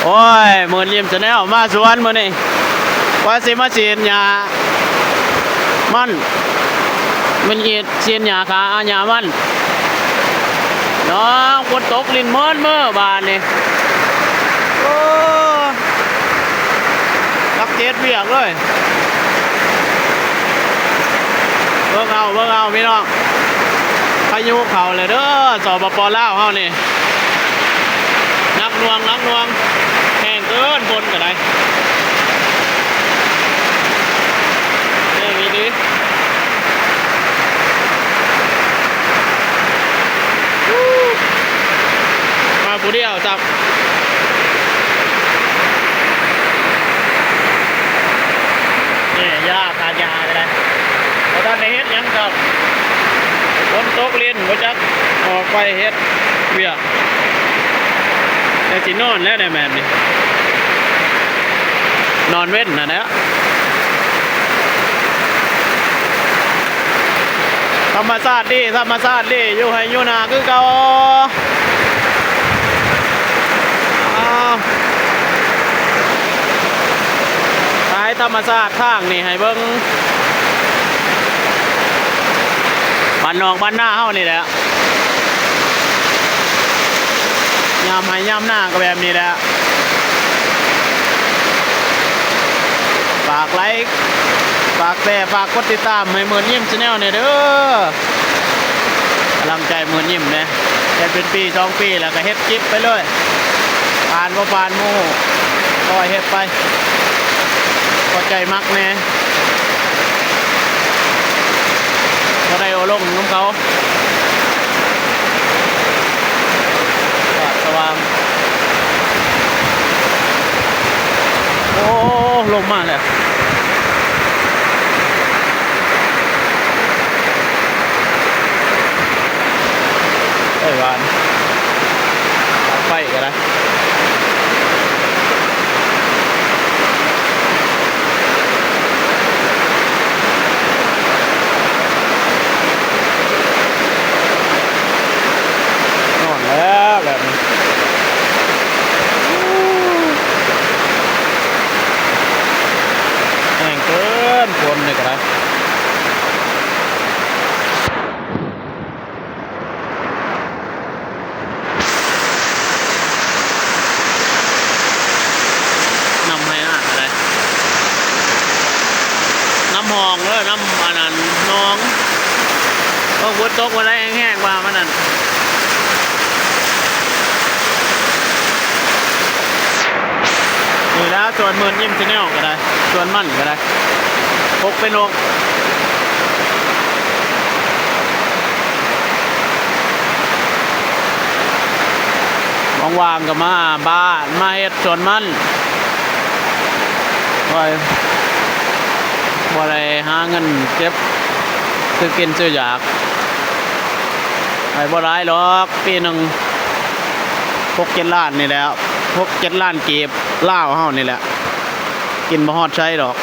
โอ้ยมือยิ้มจะแนวมาสวนมือนี่ว่าสิมาฉีดยามันฉีดยาขาอาญามันน้องฝนตกลิ้นม้อนเมื่อบานนี่โอ้รักเจ็ดเบียกเลยเบิ่งเอาพี่น้องพายุเข่าเลยเด้อสปป.ลาวเฮานี่นักหน่วงแห้งเกินฝนก็ได้แห้งอีนี้มาผู้เดียวจับนี่ยาตายาก็ได้เพราะท่านในเฮ็ดยังจับฝนตกเรียนก็จักออกไปเฮ็ดเบียกแต่สินอนแล้วได้แม่นี่นอนเว้นนะเนี่ยธรรมชาติดีอยู่ให้อยู่นาคือเก่าท้ายธรรมชาติข้างนี่ให้เบิ่งบ้านนอกบ้านหน้าเฮานี่แหละยามให้ยามหน้าก็แบบนี้แหละฝากไลค์ฝากแชร์ฝากกดติดตามให้เหมือนยิ้มชาแนลเนี่ยเด้อกำลังใจเหมือนยิ้มเนี่ยจะเป็นปี2 ปีแล้วก็เฮ็ดคลิปไปเลยผ่านบ่ผ่านหมู่ก็เฮ็ดไปก็ใจมักแน่ก็ได้เอาลงน้ำเขาสว่างโอ้ลงมาเลยไอ้หวานไฟกันนะนอนแล้วแบบนี้แห้งเกินฝนเลยกันนะน้ำให้น่าอะไรน้ำหองเลยน้ำอันนั้นน้องก็ฝนตกมาได้แห้งๆว่ามันนั่นนี่แล้วส่วนมือยิ้มชาแนลก็ได้ส่วนมั่นก็ได้พกเป็นอกว่างๆก็มาบ้านมาเฮ็ดส่วนมั่นบ่ได้หาเงินเก็บซื้อกินซื้ออยากไอ้บ่ร้ายหรอกปีหนึ่ง6-7 ล้านนี่แหละ6-7 ล้านกีบลาวเฮานี่แหละกินบ่ฮอดใช้ดอก